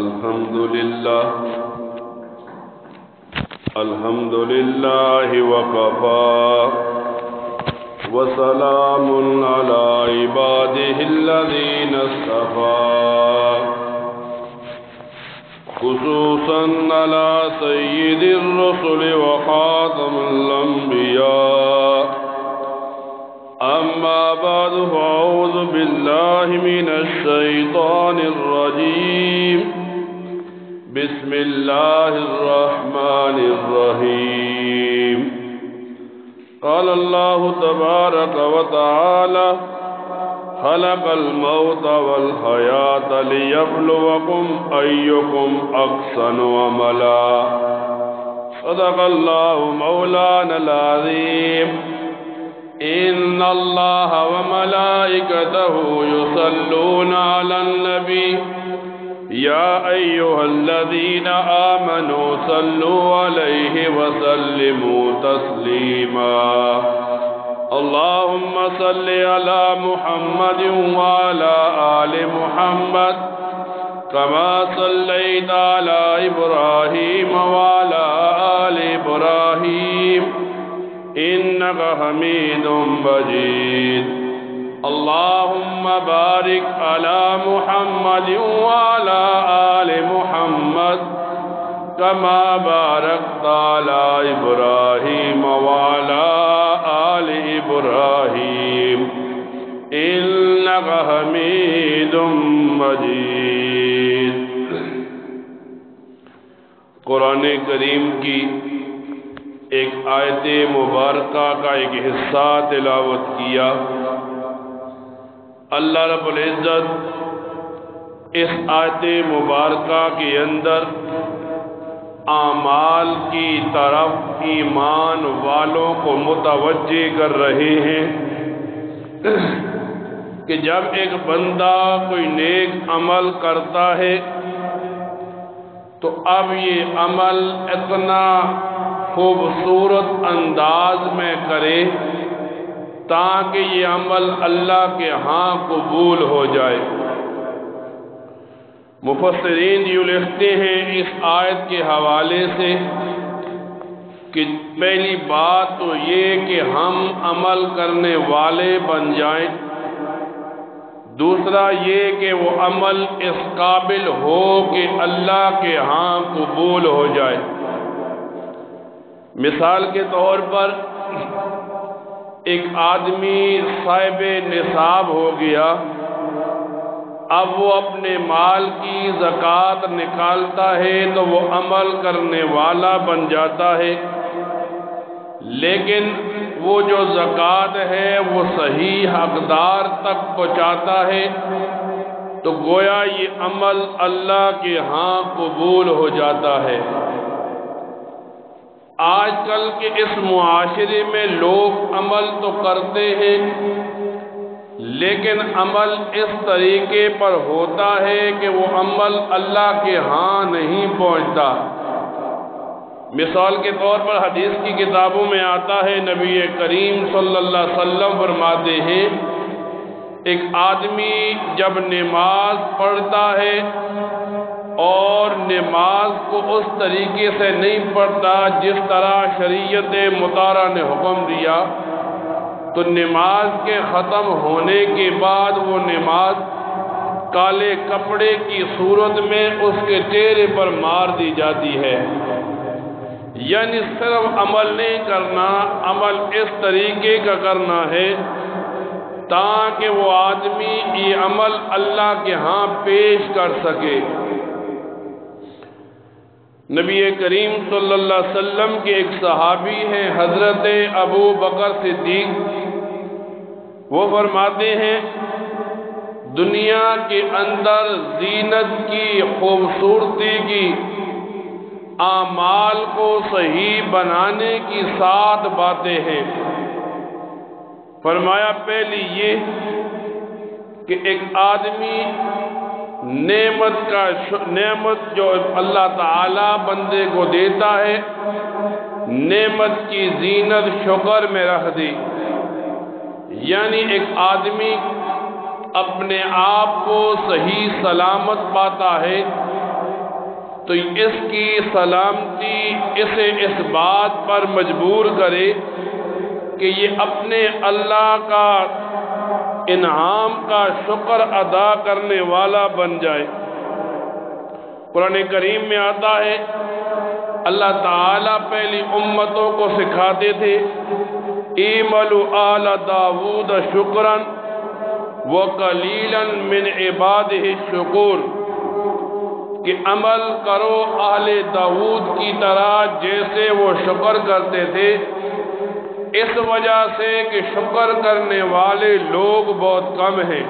الحمد لله وكفى وسلام على عباده الذين اصطفى خصوصا على سيد الرسل وخاتم الأنبياء أما بعد فأعوذ بالله من الشيطان الرجيم بسم الله الرحمن الرحيم قال الله تبارك وتعالى خلق الموت والحياة ليبلوكم أيكم أحسن عملا صدق الله مولانا العظيم إن الله وملائكته يصلون على النبي يا أيها الذين آمنوا صلوا عليه وسلموا تسليما اللهم صل على محمد وعلى آل محمد كما صليت على إبراهيم وعلى آل إبراهيم إنك حميد مجيد اللهم بارك على محمد وعلى آل محمد كما باركت على إبراهيم وعلى آل إبراهيم إنك حميد مجيد قرآن کریم کی ایک آیت مبارکہ کا ایک حصہ تلاوت کیا۔ اللہ رب العزت اس آیت مبارکہ کے اندر اعمال کی طرف ایمان والوں کو متوجہ کر رہے ہیں کہ جب ایک بندہ کوئی نیک عمل کرتا ہے تو اب یہ عمل اتنا خوبصورت انداز میں کرے تاکہ یہ عمل اللہ کے ہاں قبول ہو جائے۔ مفسرین یہ لکھتے ہیں اس آیت کے حوالے سے کہ پہلی بات تو یہ کہ ہم عمل کرنے والے بن جائیں، دوسرا یہ کہ وہ عمل اس قابل ہو کہ اللہ کے ہاں قبول ہو جائے۔ مثال کے طور پر ایک آدمی صاحب نصاب ہو گیا، اب وہ اپنے مال کی زکوٰۃ نکالتا ہے تو وہ عمل کرنے والا بن جاتا ہے، لیکن وہ جو زکوٰۃ ہے وہ صحیح حقدار تک پہنچاتا ہے تو گویا یہ عمل اللہ کے ہاں قبول ہو جاتا ہے۔ آج کل کے اس معاشرے میں لوگ عمل تو کرتے ہیں لیکن عمل اس طریقے پر ہوتا ہے کہ وہ عمل اللہ کے ہاں نہیں پہنچتا۔ مثال کے طور پر حدیث کی کتابوں میں آتا ہے، نبی کریم صلی اللہ علیہ وسلم فرماتے ہیں ایک آدمی جب نماز پڑھتا ہے اور نماز کو اس طریقے سے نہیں پڑھتا جس طرح شریعت مطہرہ نے حکم دیا تو نماز کے ختم ہونے کے بعد وہ نماز کالے کپڑے کی صورت میں اس کے چہرے پر مار دی جاتی ہے۔ یعنی صرف عمل نہیں کرنا، عمل اس طریقے کا کرنا ہے تاکہ وہ آدمی یہ عمل اللہ کے ہاں پیش کر سکے۔ نبی کریم صلی اللہ علیہ وسلم کے ایک صحابی ہیں حضرت ابو بکر صدیق، وہ فرماتے ہیں دنیا کے اندر زینت کی، خوبصورتی کی، اعمال کو صحیح بنانے کی 7 باتیں ہیں۔ فرمایا پہلی یہ کہ ایک آدمی نعمت جو اللہ تعالی بندے کو دیتا ہے، نعمت کی زینت شکر میں رکھ دی۔ یعنی ایک آدمی اپنے آپ کو صحیح سلامت پاتا ہے تو اس کی سلامتی اسے اس بات پر مجبور کرے کہ یہ اپنے اللہ کا انعام کا شکر ادا کرنے والا بن جائے۔ قرآن کریم میں آتا ہے اللہ تعالیٰ پہلی امتوں کو سکھاتے تھے اعملوا آل داود شکرا وقلیلا من عباده الشکور، کہ عمل کرو آل داود کی طرح جیسے وہ شکر کرتے تھے، اس وجہ سے کہ شکر کرنے والے لوگ بہت کم ہیں۔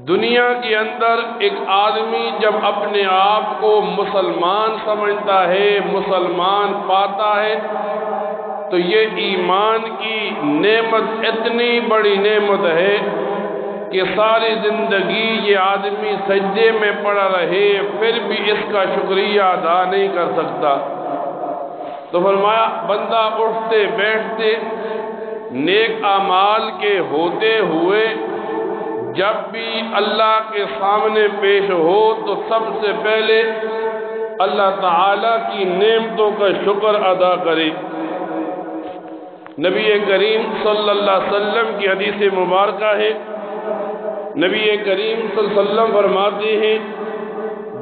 دنیا کے اندر ایک آدمی جب اپنے آپ کو مسلمان سمجھتا ہے، مسلمان پاتا ہے، تو یہ ایمان کی نعمت اتنی بڑی نعمت ہے کہ ساری زندگی یہ آدمی سجدے میں پڑا رہے پھر بھی اس کا شکریہ ادا نہیں کر سکتا۔ تو فرمایا بندہ اٹھتے بیٹھتے نیک اعمال کے ہوتے ہوئے جب بھی اللہ کے سامنے پیش ہو تو سب سے پہلے اللہ تعالیٰ کی نعمتوں کا شکر ادا کرے۔ نبی کریم صلی اللہ علیہ وسلم کی حدیث مبارکہ ہے، نبی کریم صلی اللہ علیہ وسلم فرماتے ہیں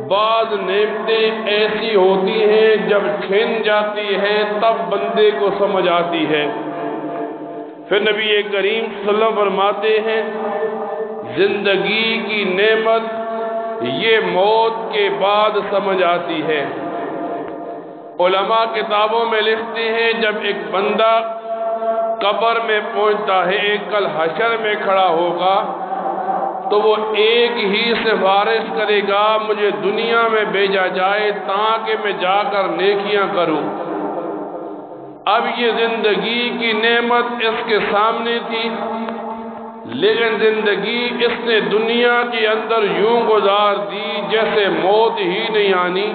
بعض نعمتیں ایسی ہوتی ہیں جب چھن جاتی ہیں تب بندے کو سمجھ آتی ہے۔ پھر نبی کریم صلی اللہ علیہ وسلم فرماتے ہیں زندگی کی نعمت یہ موت کے بعد سمجھ آتی ہے۔ علماء کتابوں میں لکھتے ہیں جب ایک بندہ قبر میں پہنچتا ہے، کل حشر میں کھڑا ہوگا، تو وہ ایک ہی سفارش کرے گا مجھے دنیا میں بھیجا جائے تاکہ میں جا کر نیکیاں کروں۔ اب یہ زندگی کی نعمت اس کے سامنے تھی، لیکن زندگی اس نے دنیا کے اندر یوں گزار دی جیسے موت ہی نہیں آنی،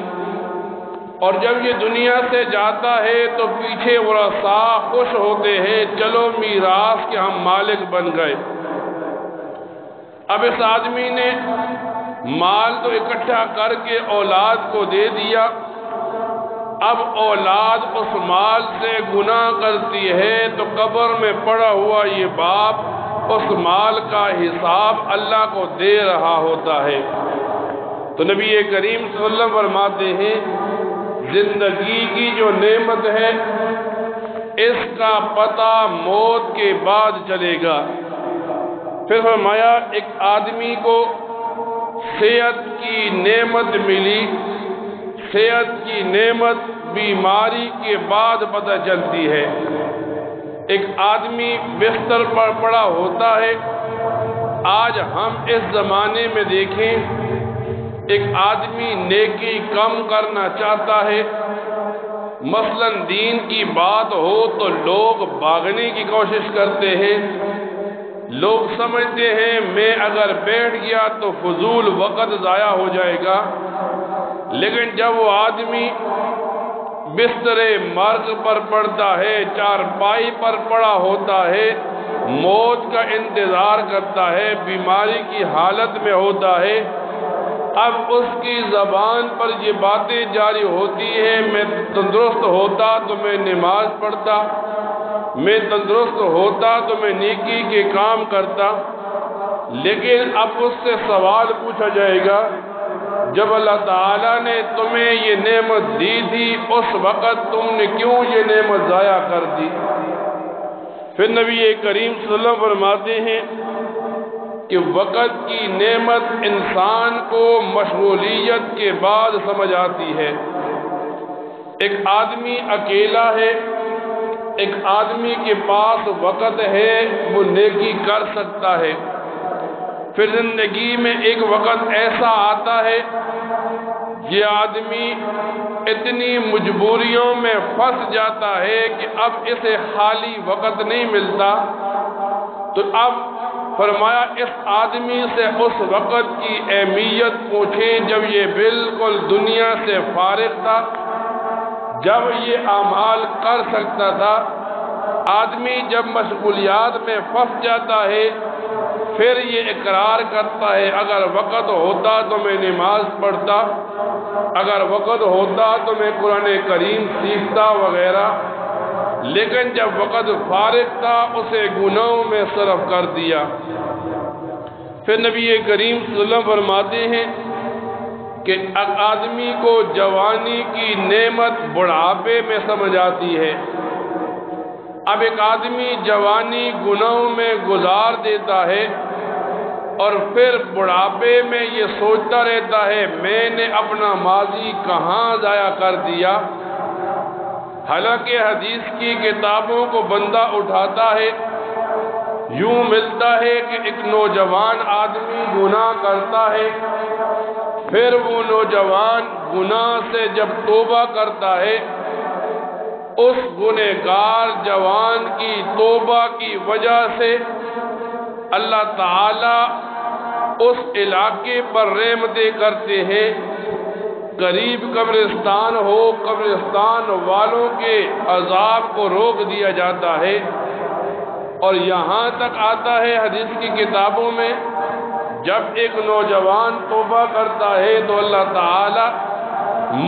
اور جب یہ دنیا سے جاتا ہے تو پیچھے ورثاء خوش ہوتے ہیں چلو میراث کے ہم مالک بن گئے۔ اب اس آدمی نے مال تو اکٹھا کر کے اولاد کو دے دیا، اب اولاد اس مال سے گناہ کرتی ہے تو قبر میں پڑا ہوا یہ باپ اس مال کا حساب اللہ کو دے رہا ہوتا ہے۔ تو نبی کریم صلی اللہ علیہ وسلم فرماتے ہیں زندگی کی جو نعمت ہے اس کا پتہ موت کے بعد چلے گا۔ پھر فرمایا ایک آدمی کو صحت کی نعمت ملی، صحت کی نعمت بیماری کے بعد پتہ چلتی ہے۔ ایک آدمی بستر پر پڑا ہوتا ہے، آج ہم اس زمانے میں دیکھیں ایک آدمی نیکی کم کرنا چاہتا ہے، مثلا دین کی بات ہو تو لوگ بھاگنے کی کوشش کرتے ہیں، لوگ سمجھتے ہیں میں اگر بیٹھ گیا تو فضول وقت ضائع ہو جائے گا، لیکن جب وہ آدمی بستر مرگ پر پڑتا ہے، چارپائی پر پڑا ہوتا ہے، موت کا انتظار کرتا ہے، بیماری کی حالت میں ہوتا ہے، اب اس کی زبان پر یہ باتیں جاری ہوتی ہیں میں تندرست ہوتا تو میں نماز پڑھتا، میں تندرست ہوتا تو میں نیکی کے کام کرتا، لیکن اب اس سے سوال پوچھا جائے گا جب اللہ تعالیٰ نے تمہیں یہ نعمت دی تھی اس وقت تم نے کیوں یہ نعمت ضائع کر دی؟ پھر نبی کریم صلی اللہ علیہ وسلم فرماتے ہیں کہ وقت کی نعمت انسان کو مشغولیت کے بعد سمجھ آتی ہے۔ ایک آدمی اکیلا ہے، ایک آدمی کے پاس وقت ہے، وہ نیکی کر سکتا ہے، پھر زندگی میں ایک وقت ایسا آتا ہے یہ آدمی اتنی مجبوریوں میں پھنس جاتا ہے کہ اب اسے خالی وقت نہیں ملتا، تو اب فرمایا اس آدمی سے اس وقت کی اہمیت پوچھیں جب یہ بالکل دنیا سے فارغ تھا، جب یہ اعمال کر سکتا تھا، آدمی جب مشغولیات میں پھنس جاتا ہے پھر یہ اقرار کرتا ہے اگر وقت ہوتا تو میں نماز پڑھتا، اگر وقت ہوتا تو میں قرآن کریم سیکھتا وغیرہ، لیکن جب وقت فارغ تھا اسے گناہوں میں صرف کر دیا۔ پھر نبی کریم صلی اللہ علیہ وسلم فرماتے ہیں کہ آدمی کو جوانی کی نعمت بڑھاپے میں سمجھ آتی ہے۔ اب ایک آدمی جوانی گناہوں میں گزار دیتا ہے اور پھر بڑھاپے میں یہ سوچتا رہتا ہے میں نے اپنا ماضی کہاں ضائع کر دیا۔ حالانکہ حدیث کی کتابوں کو بندہ اٹھاتا ہے، یوں ملتا ہے کہ ایک نوجوان آدمی گناہ کرتا ہے، پھر وہ نوجوان گناہ سے جب توبہ کرتا ہے، اس گنہگار جوان کی توبہ کی وجہ سے اللہ تعالی اس علاقے پر رحمتیں کرتے ہیں۔ قریب قبرستان ہو، قبرستان والوں کے عذاب کو روک دیا جاتا ہے، اور یہاں تک آتا ہے حدیث کی کتابوں میں جب ایک نوجوان توبہ کرتا ہے تو اللہ تعالی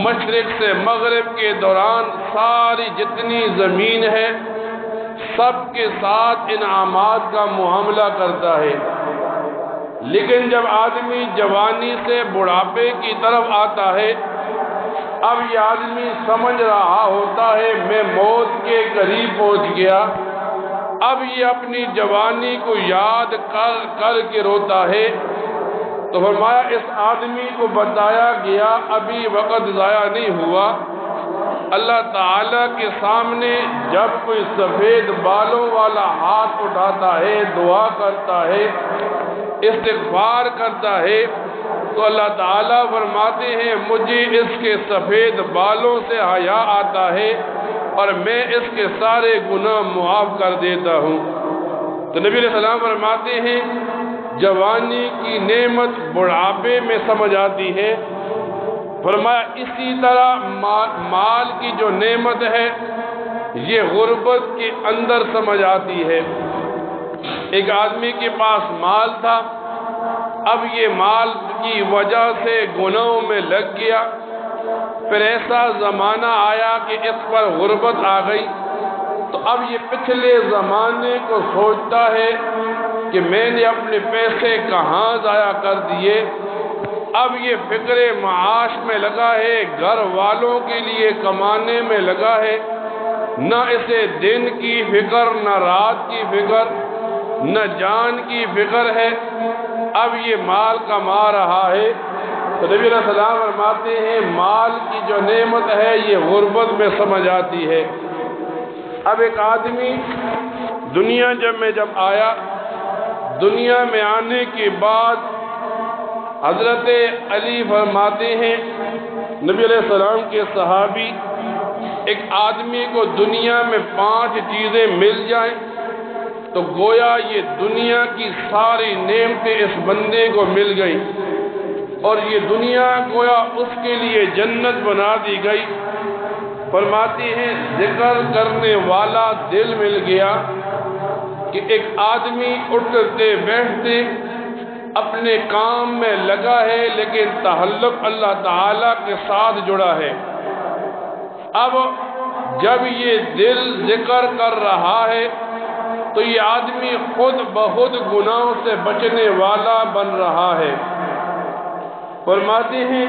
مشرق سے مغرب کے دوران ساری جتنی زمین ہے سب کے ساتھ انعامات کا معاملہ کرتا ہے۔ لیکن جب آدمی جوانی سے بڑھاپے کی طرف آتا ہے، اب یہ آدمی سمجھ رہا ہوتا ہے میں موت کے قریب پہنچ گیا، اب یہ اپنی جوانی کو یاد کر کے روتا ہے، تو فرمایا اس آدمی کو بتایا گیا ابھی وقت ضائع نہیں ہوا۔ اللہ تعالیٰ کے سامنے جب کوئی سفید بالوں والا ہاتھ اٹھاتا ہے، دعا کرتا ہے، استغفار کرتا ہے، تو اللہ تعالیٰ فرماتے ہیں مجھے اس کے سفید بالوں سے حیا آتا ہے اور میں اس کے سارے گناہ معاف کر دیتا ہوں۔ تو نبی علیہ السلام فرماتے ہیں جوانی کی نعمت بڑھاپے میں سمجھ آتی ہے۔ فرمایا اسی طرح مال کی جو نعمت ہے یہ غربت کے اندر سمجھ آتی ہے۔ ایک آدمی کے پاس مال تھا، اب یہ مال کی وجہ سے گناہوں میں لگ گیا، پھر ایسا زمانہ آیا کہ اس پر غربت آ گئی، تو اب یہ پچھلے زمانے کو سوچتا ہے کہ میں نے اپنے پیسے کہاں ضائع کر دیے۔ اب یہ فکر معاش میں لگا ہے، گھر والوں کے لیے کمانے میں لگا ہے، نہ اسے دن کی فکر، نہ رات کی فکر، نہ جان کی فکر ہے، اب یہ مال کما رہا ہے۔ تو نبی علیہ السلام فرماتے ہیں مال کی جو نعمت ہے یہ غربت میں سمجھ آتی ہے۔ اب ایک آدمی دنیا جب آیا، دنیا میں آنے کے بعد حضرت علی فرماتے ہیں نبی علیہ السلام کے صحابی ایک آدمی کو دنیا میں 5 چیزیں مل جائیں تو گویا یہ دنیا کی ساری نعمتیں اس بندے کو مل گئی، اور یہ دنیا گویا اس کے لیے جنت بنا دی گئی۔ فرماتے ہیں ذکر کرنے والا دل مل گیا کہ ایک آدمی اٹھتے بیٹھتے اپنے کام میں لگا ہے لیکن تعلق اللہ تعالیٰ کے ساتھ جڑا ہے۔ اب جب یہ دل ذکر کر رہا ہے تو یہ آدمی خود بخود گناہوں سے بچنے والا بن رہا ہے۔ فرماتے ہیں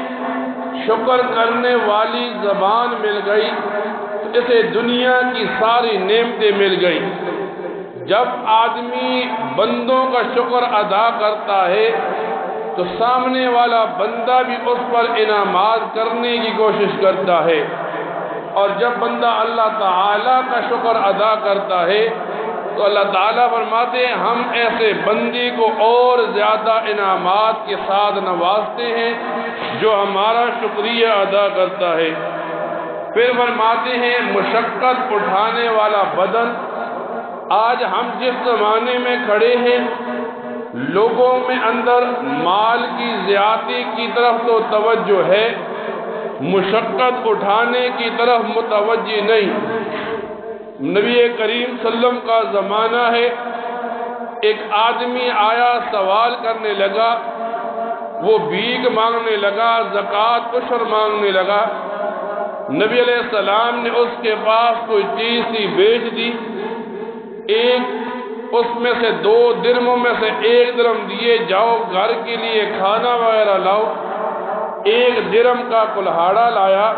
شکر کرنے والی زبان مل گئی تو اسے دنیا کی ساری نعمتیں مل گئی۔ جب آدمی بندوں کا شکر ادا کرتا ہے تو سامنے والا بندہ بھی اس پر انعامات کرنے کی کوشش کرتا ہے، اور جب بندہ اللہ تعالیٰ کا شکر ادا کرتا ہے تو اللہ تعالیٰ فرماتے ہیں ہم ایسے بندے کو اور زیادہ انعامات کے ساتھ نوازتے ہیں جو ہمارا شکریہ ادا کرتا ہے۔ پھر فرماتے ہیں مشقت اٹھانے والا بدن، آج ہم جس زمانے میں کھڑے ہیں لوگوں میں اندر مال کی زیادتی کی طرف تو توجہ ہے، مشقت اٹھانے کی طرف متوجہ نہیں۔ نبی کریم صلی اللہ علیہ وسلم کا زمانہ ہے، ایک آدمی آیا سوال کرنے لگا، وہ بھیک مانگنے لگا، زکوٰۃ عشر مانگنے لگا۔ نبی علیہ السلام نے اس کے پاس کوئی چیز تھی بیچ دی، اس میں سے 2 درموں میں سے 1 درم دیے، جاؤ گھر کے لیے کھانا وغیرہ لاؤ۔ 1 درم کا کلہاڑا لایا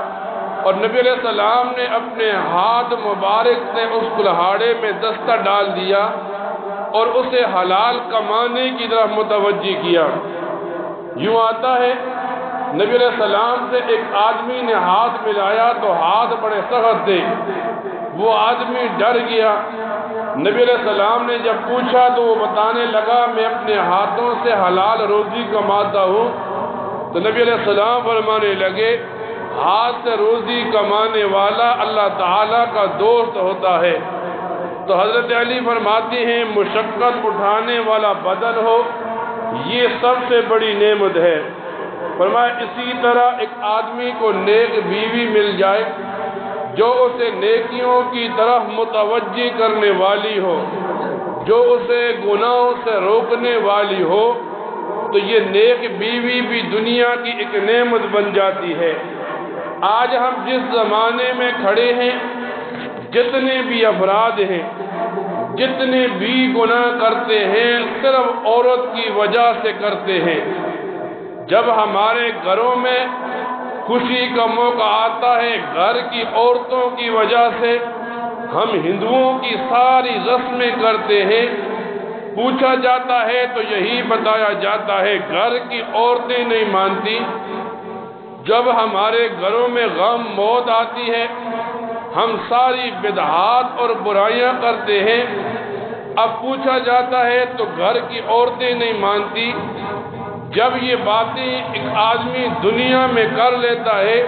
اور نبی علیہ السلام نے اپنے ہاتھ مبارک سے اس کلہاڑے میں دستہ ڈال دیا اور اسے حلال کمانے کی طرف متوجہ کیا۔ یوں آتا ہے نبی علیہ السلام سے ایک آدمی نے ہاتھ ملایا تو ہاتھ بڑے سخت تھے، وہ آدمی ڈر گیا۔ نبی علیہ السلام نے جب پوچھا تو وہ بتانے لگا میں اپنے ہاتھوں سے حلال روزی کماتا ہوں۔ تو نبی علیہ السلام فرمانے لگے ہاتھ سے روزی کمانے والا اللہ تعالیٰ کا دوست ہوتا ہے۔ تو حضرت علی فرماتے ہیں مشقت اٹھانے والا بدن ہو، یہ سب سے بڑی نعمت ہے۔ فرمایا اسی طرح ایک آدمی کو نیک بیوی مل جائے جو اسے نیکیوں کی طرف متوجہ کرنے والی ہو، جو اسے گناہوں سے روکنے والی ہو، تو یہ نیک بیوی بھی دنیا کی ایک نعمت بن جاتی ہے۔ آج ہم جس زمانے میں کھڑے ہیں، جتنے بھی افراد ہیں، جتنے بھی گناہ کرتے ہیں، صرف عورت کی وجہ سے کرتے ہیں۔ جب ہمارے گھروں میں خوشی کا موقع آتا ہے، گھر کی عورتوں کی وجہ سے ہم ہندوؤں کی ساری رسمیں کرتے ہیں، پوچھا جاتا ہے تو یہی بتایا جاتا ہے گھر کی عورتیں نہیں مانتی۔ جب ہمارے گھروں میں غم موت آتی ہے، ہم ساری بدعات اور برائیاں کرتے ہیں، اب پوچھا جاتا ہے تو گھر کی عورتیں نہیں مانتی۔ جب یہ باتیں ایک آدمی دنیا میں کر لیتا ہے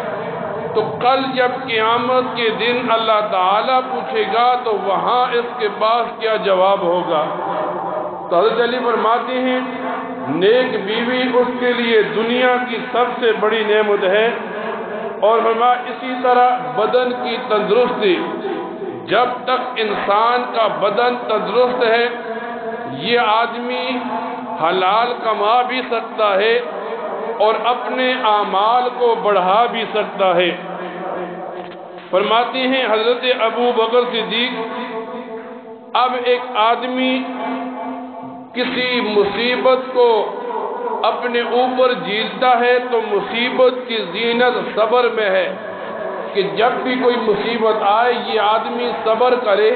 تو کل جب قیامت کے دن اللہ تعالیٰ پوچھے گا تو وہاں اس کے پاس کیا جواب ہوگا۔ تو حضرت علی فرماتے ہیں نیک بیوی اس کے لیے دنیا کی سب سے بڑی نعمت ہے۔ اور فرمایا اسی طرح بدن کی تندرستی، جب تک انسان کا بدن تندرست ہے یہ آدمی حلال کما بھی سکتا ہے اور اپنے اعمال کو بڑھا بھی سکتا ہے۔ فرماتے ہیں حضرت ابو بکر صدیق اب ایک آدمی کسی مصیبت کو اپنے اوپر جھیلتا ہے تو مصیبت کی زینت صبر میں ہے کہ جب بھی کوئی مصیبت آئے یہ آدمی صبر کرے۔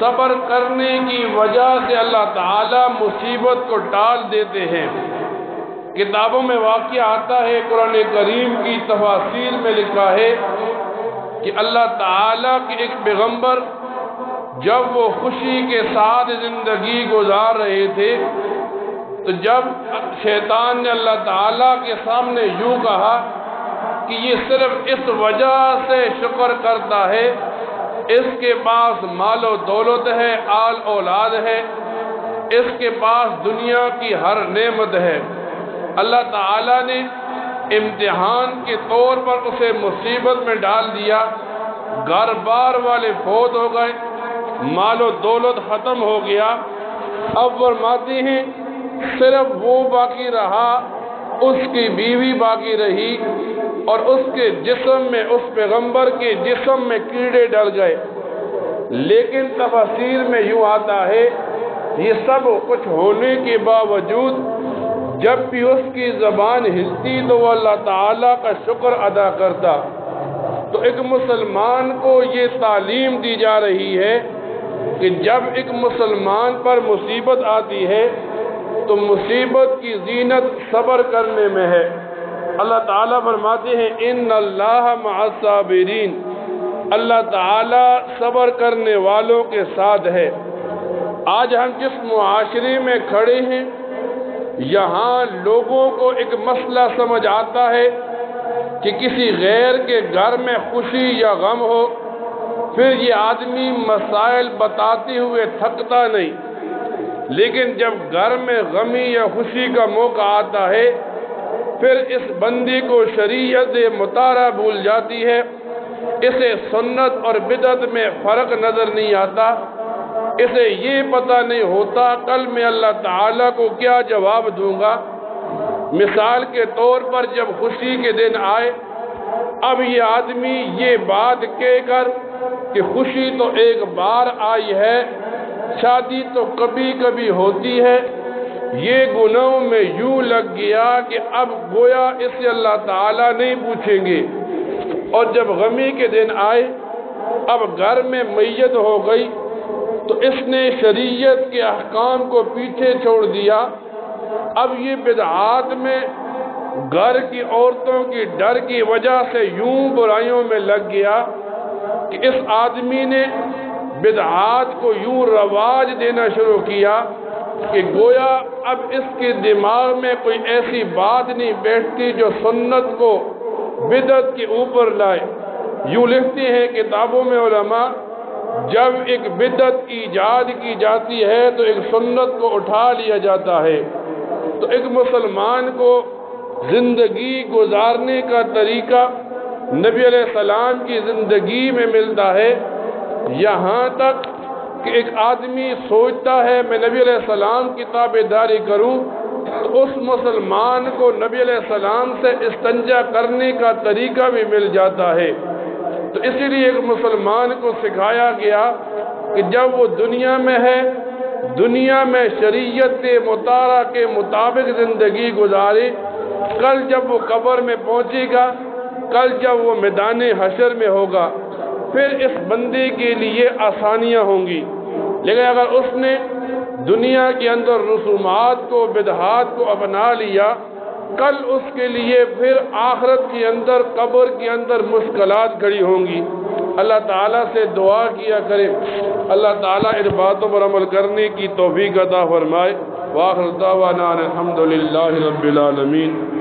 صبر کرنے کی وجہ سے اللہ تعالیٰ مصیبت کو ٹال دیتے ہیں۔ کتابوں میں واقعہ آتا ہے، قرآن کریم کی تفاسیر میں لکھا ہے کہ اللہ تعالیٰ کے ایک پیغمبر جب وہ خوشی کے ساتھ زندگی گزار رہے تھے تو جب شیطان نے اللہ تعالیٰ کے سامنے یوں کہا کہ یہ صرف اس وجہ سے شکر کرتا ہے، اس کے پاس مال و دولت ہے، آل اولاد ہے، اس کے پاس دنیا کی ہر نعمت ہے، اللہ تعالیٰ نے امتحان کے طور پر اسے مصیبت میں ڈال دیا، گھر بار والے فوت ہو گئے، مال و دولت ختم ہو گیا۔ اب فرماتے ہیں صرف وہ باقی رہا، اس کی بیوی باقی رہی اور اس کے جسم میں، اس پیغمبر کے جسم میں کیڑے ڈل گئے۔ لیکن تفسیر میں یوں آتا ہے یہ سب کچھ ہونے کے باوجود جب بھی اس کی زبان ہلتی تو وہ اللہ تعالیٰ کا شکر ادا کرتا۔ تو ایک مسلمان کو یہ تعلیم دی جا رہی ہے کہ جب ایک مسلمان پر مصیبت آتی ہے تو مصیبت کی زینت صبر کرنے میں ہے۔ اللہ تعالیٰ فرماتے ہیں ان اللہ مع الصابرین، اللہ تعالیٰ صبر کرنے والوں کے ساتھ ہے۔ آج ہم جس معاشرے میں کھڑے ہیں یہاں لوگوں کو ایک مسئلہ سمجھ آتا ہے کہ کسی غیر کے گھر میں خوشی یا غم ہو، پھر یہ آدمی مسائل بتاتے ہوئے تھکتا نہیں، لیکن جب گھر میں غمی یا خوشی کا موقع آتا ہے پھر اس بندے کو شریعت مطالعہ بھول جاتی ہے، اسے سنت اور بدعت میں فرق نظر نہیں آتا، اسے یہ پتہ نہیں ہوتا کل میں اللہ تعالیٰ کو کیا جواب دوں گا۔ مثال کے طور پر جب خوشی کے دن آئے، اب یہ آدمی یہ بات کہہ کر کہ خوشی تو ایک بار آئی ہے، شادی تو کبھی کبھی ہوتی ہے، یہ گناہوں میں یوں لگ گیا کہ اب گویا اس سے اللہ تعالیٰ نہیں پوچھیں گے۔ اور جب غمی کے دن آئے، اب گھر میں میت ہو گئی، تو اس نے شریعت کے احکام کو پیچھے چھوڑ دیا۔ اب یہ بدعات میں گھر کی عورتوں کی ڈر کی وجہ سے یوں برائیوں میں لگ گیا کہ اس آدمی نے بدعات کو یوں رواج دینا شروع کیا کہ گویا اب اس کے دماغ میں کوئی ایسی بات نہیں بیٹھتی جو سنت کو بدعت کے اوپر لائے۔ یوں لکھتے ہیں کتابوں میں علماء، جب ایک بدعت ایجاد کی جاتی ہے تو ایک سنت کو اٹھا لیا جاتا ہے۔ تو ایک مسلمان کو زندگی گزارنے کا طریقہ نبی علیہ السلام کی زندگی میں ملتا ہے، یہاں تک کہ ایک آدمی سوچتا ہے میں نبی علیہ السلام کی تابعداری کروں، تو اس مسلمان کو نبی علیہ السلام سے استنجا کرنے کا طریقہ بھی مل جاتا ہے۔ تو اسی لیے ایک مسلمان کو سکھایا گیا کہ جب وہ دنیا میں ہے، دنیا میں شریعت مطالعہ کے مطابق زندگی گزارے، کل جب وہ قبر میں پہنچے گا، کل جب وہ میدان حشر میں ہوگا، پھر اس بندے کے لیے آسانیاں ہوں گی۔ لیکن اگر اس نے دنیا کے اندر رسومات کو، بدعات کو اپنا لیا، کل اس کے لیے پھر آخرت کے اندر، قبر کے اندر مشکلات کھڑی ہوں گی۔ اللہ تعالیٰ سے دعا کیا کرے، اللہ تعالیٰ ان باتوں پر عمل کرنے کی توفیق عطا فرمائے۔ وآخر دعوانا الحمد للہ رب العالمین۔